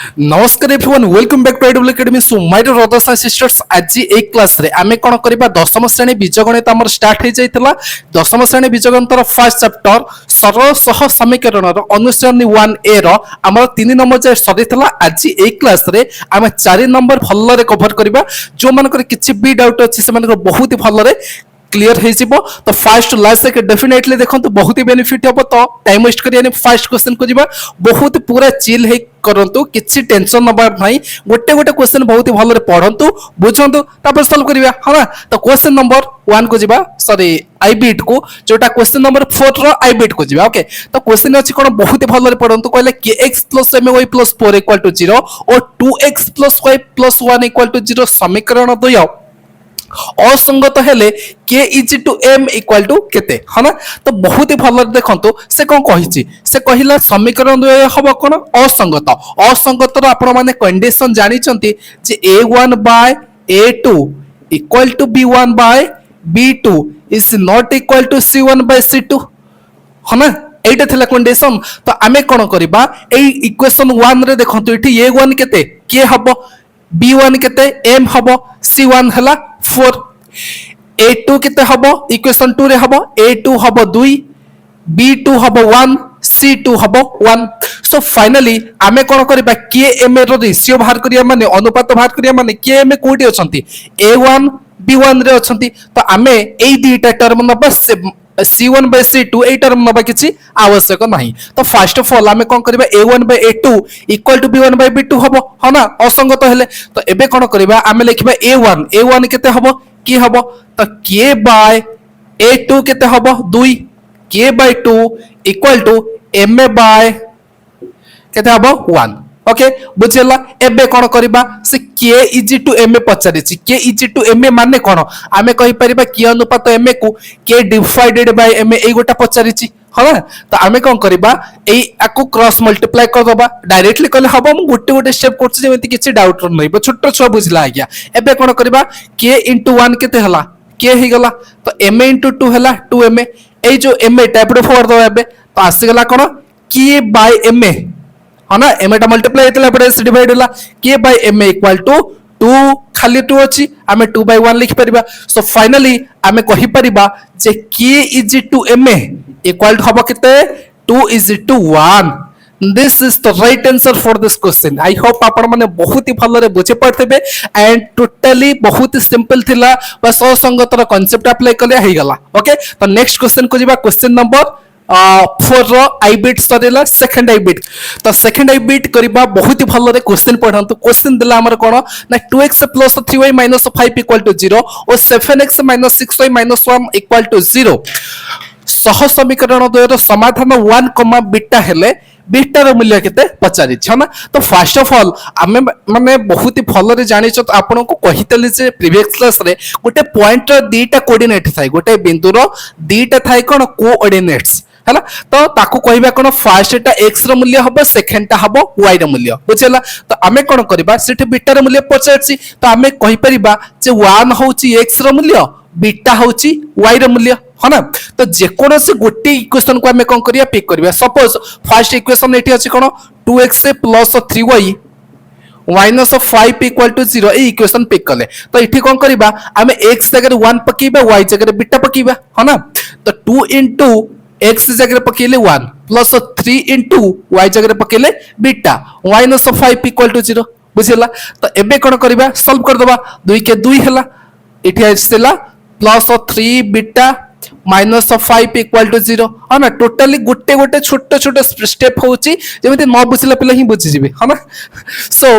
नमस्कार everyone welcome back to IW academy so my dear brothers and sisters आज एक class रे आमे कोन करबा दशम श्रेणी बीजगणित हमर स्टार्ट हे जाइतला दशम श्रेणी बीजगणितर फर्स्ट चैप्टर सरल सह समीकरण रो अनुसरणी 1a रो हमर 3 नंबर जे सरीतला आज एक क्लास रे आमे 4 नंबर भल्लो रे कवर करबा जो मानकर किछि भी डाउट अछि से मानकर बहुत ही भल्लो रे क्लियर हो जिवो तो फास्ट लास्ट तक डेफिनेटली देखंतु बहुत ही बेनिफिट हबो तो टाइम वेस्ट करियानी फास्ट क्वेश्चन को जिबा बहुत पूरा चिल हे करंतु किछि टेंशन नबार नाही गोटे गोटे क्वेश्चन बहुत ही भलो रे पढंतु बुझंतु तापर सॉल्व करिया हना तो क्वेश्चन नंबर 1 को जिबा सॉरी आई बीट को जोटा question number 4 row I beat को जिबा ओके तो क्वेश्चन अछि कोन बहुत ही भलो रे पढंतु कहले kx + my + 4 = 0 और 2x + y + 1 = 0 समीकरण 2 असंगत हेले k = m = केते हना तो बहुत ही भलो देखंतु से कोन कहिछि से कहिला समीकरण 2 हबो कोन असंगत असंगत रो आपण माने कंडीशन जानि चंती जे a1 / a2 = b1 / b2 is not equal to c1 / c2 हना एटा थिला कंडीशन तो आमे कोन करबा ए इक्वेशन 1 रे देखंतु इठी a1 केते k हबो b1 केते m हबो c1 हला 4 a2 केते हबो इक्वेशन 2 रे हबो a2 हबो 2 b2 हबो 1 c2 हबो 1 सो फाइनली आमे कोन करबा km रो रेशियो बाहर करिया माने अनुपात बाहर करिया माने km कोठी अछंती a1 b1 रे अछंती तो आमे एई दुईटा टर्म नबा c1 / c2 ए टर्म नबा किछि आवश्यक नाही तो फर्स्ट ऑफ ऑल आमे कोन करबा a1 / a2 = b1 / b2 हबो हना असंगत हेले तो एबे कोन करबा आमे लिखबा a1 केते हबो की हबो तो k / a2 केते हबो 2 k / 2 = m / केते हबो 1 ओके बुझला एबे कोन करबा से k = m पचारिछि k = m माने कोन आमे कहि परिबा k अनुपात m को k डिवाइडेड बाय m एई गोटा पचारिछि हला तो आमे कोन करबा एई आकु क्रॉस मल्टीप्लाई कर दबा डायरेक्टली कहले हबो हम गोटे गोटे स्टेप करछि जेमिति किछि डाउट नै छोटो छ बुझला आज्ञा एबे कोन करबा k * 1 केते हला k हे गला तो m * 2 हला 2m एई जो m टाइप रो फोर दबा एबे तो आसी गला कोन k / m हना m टा मल्टीप्लाई हेतला परे से डिवाइड होला k / m = 2 खाली 2 अछि आमे 2/1 लिख परिबा सो फाइनली आमे कहि परिबा जे k = m = हबो केते 2 = 1 this is the right answer for this question I hope आपण माने बहुत ही भलो रे बुझे पड़थबे एंड टोटली बहुत ही सिंपल थिला बस असंगत रो कांसेप्ट अप्लाई करले हे गला ओके तो नेक्स्ट क्वेश्चन को जिबा question number 4 row I beat सरेला second I beat तो सेकंड आई बीट करबा बहुत ही भलो रे क्वेश्चन पढंतु क्वेश्चन दिला हमर कोन ना 2x + 3y - 5 = 0 और 7x - 6y - 1 = 0 सह समीकरण 2 रो समाधान 1, बीटा हेले बीटा रो मूल्य केते पचारि छ ना तो फर्स्ट ऑफ ऑल आमे माने बहुत ही भलो रे जानि छ तो आपन को कहितले जे प्रीवियस क्लास रे गोटे पॉइंट रो दीटा कोऑर्डिनेट थाई गोटे बिंदु रो दीटा थाई कोन कोऑर्डिनेट्स हैला तो ताकू कहबा कोन फर्स्ट टा x रो मूल्य हबो सेकंड टा हबो y रो मूल्य बुझला तो आमे कोन करबा सेठी बीटा रो मूल्य पचारछि तो आमे कहि परिबा जे 1 होउची x रो मूल्य बीटा होउची y रो मूल्य हना तो जे कोन से गोटे इक्वेशन को आमे कोन करिया पिक करिया सपोज फर्स्ट इक्वेशन एठी अछि कोन 2x + 3y - 5 = 0 ए इक्वेशन पिक करले तो इठी कोन करिबा आमे x जगह 1 पकीबा y जगह बीटा पकीबा हना तो 2 * x जगह पकेले 1 प्लस 3 * y जगह पकेले बीटा y - 5 = 0 बुझिला तो एबे कोन करबा सॉल्व कर दबा 2 के 2 हला इठी आइसला प्लस 3 बीटा - 5 = 0 हना टोटली गोटे गोटे छोटे छोटे स्टेप होउची जेमिति न बुझिला पिला ही बुझि जिबे हना सो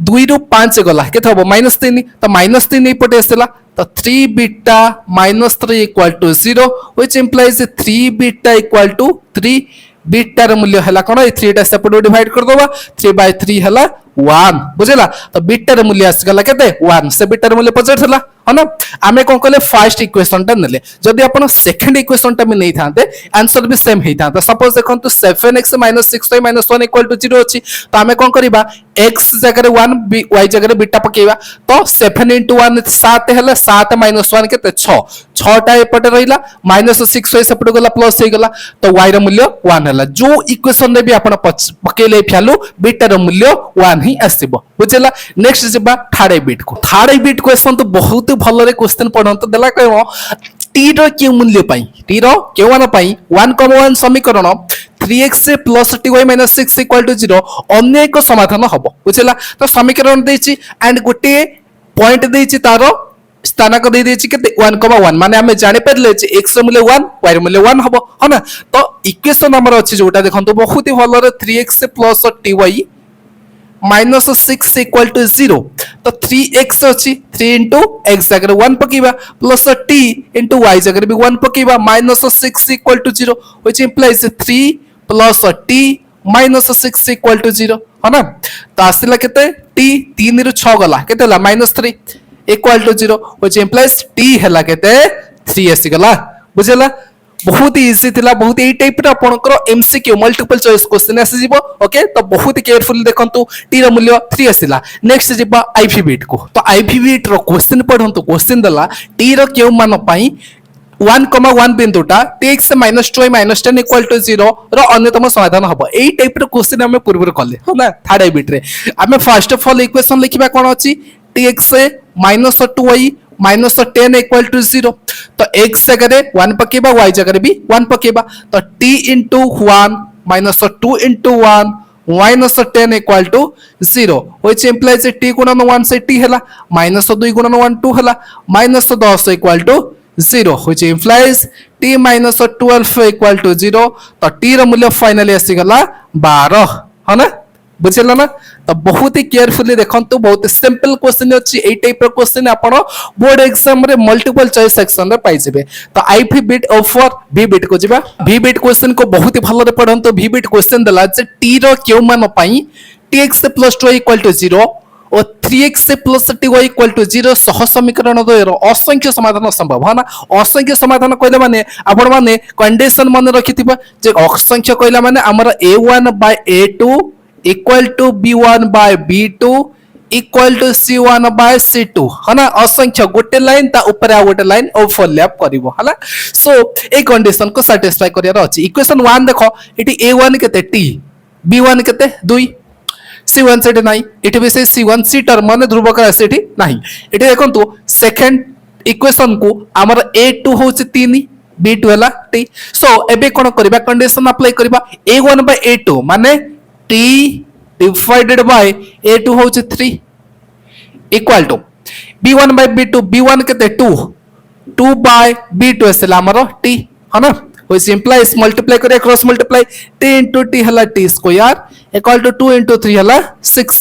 2 ରୁ 5 गला केते हबो -3 तो -3 ए पटे आसला तो 3 beta -3 = 0 which implies 3 beta = 3 beta रो मूल्य हला कोन 3 टा सेपरेट डिवाइड कर दोबा 3/3 हला 1 बुझला तो बीटा रो मूल्य आस गला केते 1 से बीटा रो मूल्य 50 हला है ना आम कौन कले फर्स्ट इक्वेशन टा नेले जदि आपण सेकंड इक्वेशन टा भी नहीं थांते आंसर भी सेम ही थांता सपोज देखंतु 7x - 6y - 1 = 0 अछि तो आम कौन करबा x जगह 1 y जगह बीटा पकेबा तो 7 * 1 7 हेले 7 - 1 केते 6 6 टा एपटे रहिला -6y सेपटे गला प्लस हे गला तो y रो मूल्य 1 हला जो इक्वेशन रे भी आपण पकेले फैलू बीटा रो मूल्य 1 ही आसीबो बुझला नेक्स्ट जेबा थर्ड बिट को थर्ड बिट क्वेश्चन तो बहुत भलो रे क्वेश्चन पढंत देला कहबो टी रो के मूल्य पाई टी रो के वन पाई 1,1 समीकरण 3x + ty - 6 = 0 अन्य एक समाधान हबो बुझला तो समीकरण देछि एंड गोटे पॉइंट देछि तारो स्थानक दे देछि केते 1,1 माने हमें जानि परले जे x रो मूल्य 1 y रो मूल्य 1 हबो ह ना तो इक्वेशन हमर अछि जोटा देखंतु बहुत ही भलो रे 3x + ty -6 = 0 तो 3x अच्छी 3 into x जगह 1 पकेबा प्लस t into y जगह भी 1 पकेबा -6 = 0 which implies 3 plus t -6 = 0 है ना तो आसिला केते t 3 रु 6 गला केते ला -3 = 0 which implies t हला केते 3 आसी गला बुझला बहुत इजी थिला बहुत ए टाइप रा आपनकर एमसीक्यू मल्टीपल चॉइस क्वेश्चन आसी जीवो ओके तो बहुत केयरफुली देखंतु टी रो मूल्य 3 आसीला नेक्स्ट जीवा आईवी बिट को तो आईवी बिट रो क्वेश्चन पढंतु क्वेश्चन दला टी रो केउ मान पई 1,1 बिंदुटा tx - 2y - 10 = 0 रो अन्यतम समाधान हबो एई टाइप रो क्वेश्चन हम पूर्व कले हो ना थर्ड बिट रे हम फर्स्ट ऑफ ऑल इक्वेशन लिखिबा कोन अछि tx - 2y -10 = 0 तो x जगह 1 पकेबा y जगह भी 1 पकेबा तो t * 1 - 2 * 1 -10 = 0 which implies t गुणन 1 से t हला -2 गुणन 1 2 हला -10 = 0 which implies t - 12 = 0 तो t रो मूल्य फाइनली आसी गला 12 है ना बुझिला ना तो बहुत ही केयरफुली देखंतु बहुत सिंपल क्वेश्चन अछि ए टाइप रो क्वेश्चन आपण बोर्ड एग्जाम रे मल्टीपल चॉइस सेक्शन रे पाइ जेबे तो आईवी बिट ऑफर बी बिट को जिबा बी बिट क्वेश्चन को बहुत ही भलो रे पढंतु बी बिट क्वेश्चन दला जे टी रो केउ मान पई tx + y = 0 और 3x + ty = 0 सह समीकरण द्वयर असंख्य समाधान संभव है ना असंख्य समाधान कहले माने आपण माने कंडीशन मन रखिथिबा जे असंख्य कहला माने हमर a1/a2 equal to b1/b2 equal to c1/c2 है ना असंख्य गोटे लाइन ता ऊपर आ गोटे लाइन ओवरलैप करिवो हला सो ए कंडीशन को सैटिस्फाई करियार अछि इक्वेशन 1 देखो इटी a1 केते t b1 केते 2 c1 सेट नाही इटी भी से c1 c टर्म माने ध्रुवक राशि नाही इटी देखंतु सेकंड इक्वेशन को हमर a2 होछि 3 b2 हला t सो एबे कोन करबा कंडीशन अप्लाई करबा a1/a2 माने t divided by a2 होचे 3 equal to b1/b2 b1 केते 2 2/b2 असला हमरो t है ना which implies multiply करे cross multiply t into t हला t square equal to 2 into 3 हला 6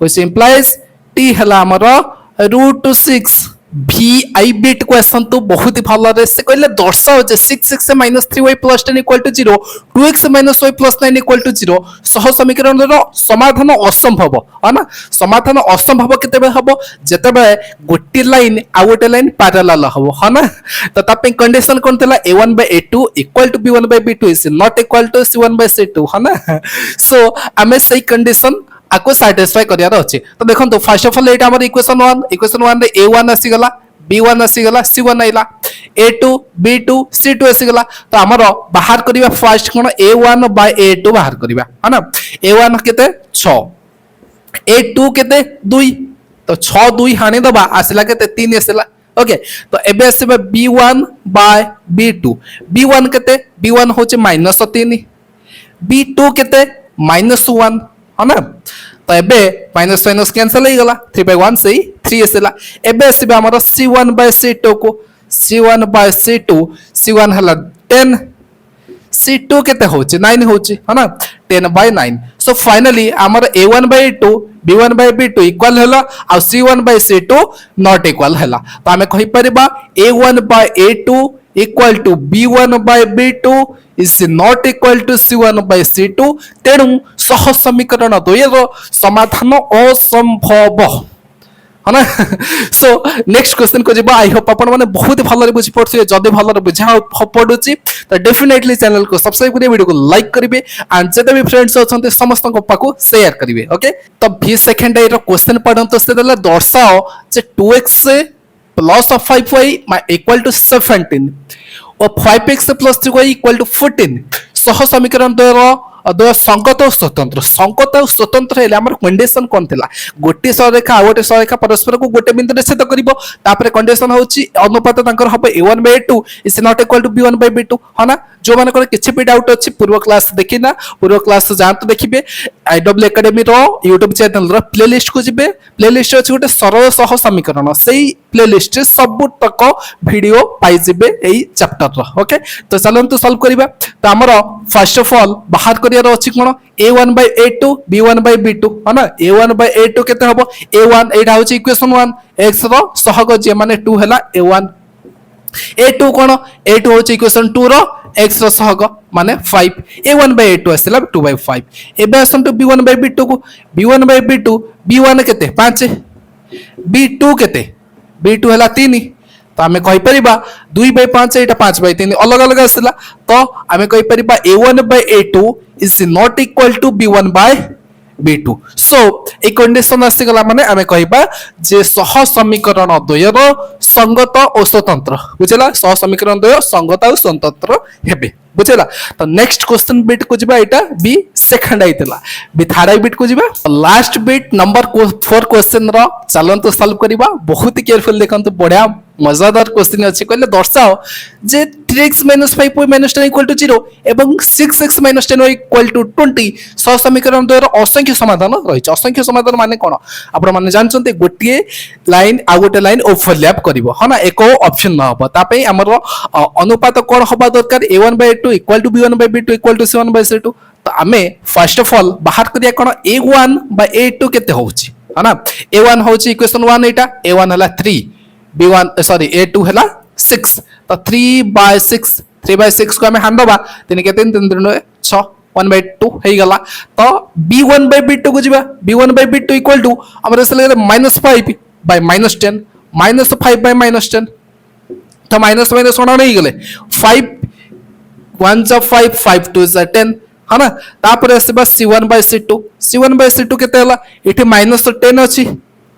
which implies t हला हमरो √6 भी आई बिट क्वेश्चन तो बहुत ही भलो रे से कहले दर्शाओ जे 6x - 3y + 10 = 0 2x - y + 9 = 0 सह समीकरण रो समाधान असंभव है ना समाधान असंभव केतेबे हबो जेतेबे गोटी लाइन आ गोटे लाइन पैरेलल हबो है ना तो तापे कंडीशन कोन तला a1/a2 = b1/b2 is not equal to c1/c2 है ना सो हमें सही कंडीशन आको सैटिस्फाई करियार अछि तो देखंतु फर्स्ट ऑफ ऑल एटा हमर इक्वेशन 1 रे a1 आसी गला b1 आसी गला c1 आइला a2 b2 c2 आसी गला तो हमर बाहर करिबा फर्स्ट कोन a1/a2 बाहर करिबा है ना a1 केते 6 a2 केते 2 तो 6 2 हानि दबा आसिला केते 3 आसिला ओके तो एबे आसीबा b1/b2 b1 केते b1 होचे -3 b2 केते -1 है ना तो एबे माइनस माइनस कैंसिल हो गला 3/1 से 3 आसला एबे आसीबे हमर c1/c2 को c1/c2 c1 हला 10 c2 केते होचे 9 होचे है ना 10/9 सो फाइनली हमर a1/a2 b1/b2 इक्वल हला आ c1/c2 नॉट इक्वल हला तो हमें कहि परबा a1/a2 equal to b1/b2 is not equal to c1/c2 तेणु सह समीकरण द्वयर समाधान असंभव है ना सो नेक्स्ट क्वेश्चन को जीवा आई होप आपण माने बहुत भलो रे बुझी पड़थि जदि भलो रे बुझा पडुची तो डेफिनेटली चैनल को सब्सक्राइब करिवे वीडियो को लाइक करिवे एंड जते भी फ्रेंड्स अछंते समस्त को पाको शेयर करिवे ओके तो 20 सेकंड ए रो क्वेश्चन पढंतो से देला दर्शाओ जे 2x प्लस 5y इक्वल टू 17 और 5x plus 3y equal to 14 सह समीकरण द्वय संगत और स्वतंत्र संगत और स्वतंत्र हेले हमर कंडीशन कोन थिला गोटे सररेखा आ गोटे सररेखा परस्पर को गोटे बिंदु रे छेद करिवो तापर कंडीशन होची अनुपात तांकर हबो a1/a2 is not equal to b1/b2 हना जो माने कोन किछि भी डाउट अछि पूर्व क्लास देखिना पूर्व क्लास जानत देखिबे आईडब्ल्यू एकेडमी रो YouTube चैनल रो प्लेलिस्ट को जिबे प्लेलिस्ट अछि गोटे सरल सह समीकरण सेही प्लेलिस्ट सब तक वीडियो पाई जिबे एई चैप्टर रो ओके तो चलंतु सॉल्व करिबा तो हमर फर्स्ट ऑफ ऑल बाहर करियार अछि कोन a1/a2 b1/b2 हना a1/a2 केते हबो a1 एटा होछि इक्वेशन 1 x रो सहग जे माने 2 हला a1 a2 कोन a2 होछि इक्वेशन 2 रो x रो सहग माने 5 a1/a2 आसिला 2/5 एबे आसम टू b1/b2 को b1/b2 b1 केते 5 b2 केते b2 हला 3 तो आमे कहि परिबा 2/5 एटा 5/3 अलग अलग आसिला तो आमे कहि परिबा a1/a2 is not equal to b1/b2 so ए कंडीशन आसी गला माने आमे कहिबा जे सह समीकरण द्वयर संगत और स्वतंत्र बुझला सह समीकरण द्वय संगत और स्वतंत्र हेबे बुझला तो नेक्स्ट क्वेश्चन बिट को जिबा एटा बी सेकंड आइतला बी थर्ड बिट को जिबा लास्ट बिट नंबर 4 क्वेश्चन रो चलन तो सॉल्व करिबा बहुत केयरफुल देखंतु बढ़िया मजादार क्वेश्चन अछि कहले दर्शाओ जे 3x - 5y - 10 = 0 एवं 6x - 10y = 20 सह समीकरण द्वयर असंख्य समाधान रहिछ असंख्य समाधान माने कोन आपण माने जानचंते गोटिए लाइन आ गोटे लाइन ओवरलैप करिवो हना एको ऑप्शन न हबो तापे हमर अनुपात कोन हबा दरकार a1/a2 = b1/b2 = c1/c2 तो आमे फर्स्ट ऑफ ऑल बाहर करिया कोन a1/a2 केते होउची हना a1 होउची इक्वेशन 1 एटा a1 हला 3 b1 सॉरी a2 हला 6 तो 3/6 3/6 को हमें हांडबा 3 के 3 3 3 6 1/2 हेई गला तो b1/b2 को जिबा b1/b2 इक्वल टू हमर से -5 by -10 -5 by -10 तो माइनस माइनस कोन नहीं गले 5 1 ज 5 5 2 ज 10 है ना तापर आसीबा c1/c2 c1/c2 केते हला एठी -10 अछि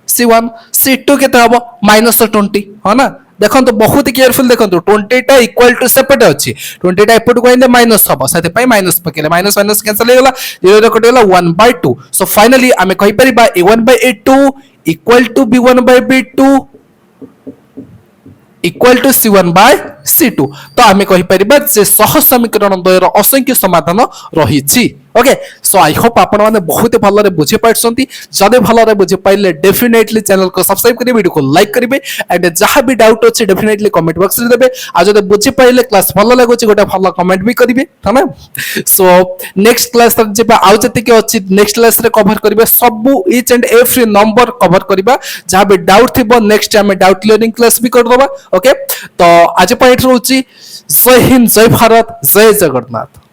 c1 c2 केते हबो -20 है ना देखो तो बहुत केयरफुल देखो 20 टा इक्वल टू सेपरेट अछि 20 टा एपट को इने माइनस हबो सेते पई माइनस पकेले माइनस माइनस कैंसिल हो गला 0 रे कटेला 1/2 सो फाइनली आमे कहि परिबा a1/a2 equal to b1/b2 equal to c1/c2 तो आमे कहि परिबा जे सह समीकरण द्वयर असंख्य समाधान रहिछि ओके सो आई होप आपण माने बहुत भलो रे बुझे पाइछंती जदे भलो रे बुझे पाइले डेफिनेटली चैनल को सब्सक्राइब करिवे वीडियो को लाइक करिवे एंड जहां भी डाउट अछि डेफिनेटली कमेंट बॉक्स रे देबे आ जदे बुझे पाइले क्लास भलो लागोछि गोटा भलो कमेंट भी करिवे हना सो नेक्स्ट क्लास तक जेबा आउ जति के अछि नेक्स्ट क्लास रे कवर करिवे सब each and every number cover करिबा जहां भी डाउट थिबो next time doubt clearing class भी कर दबा ओके तो आज पॉइंट रहउछि जय हिंद जय भारत जय जगन्नाथ।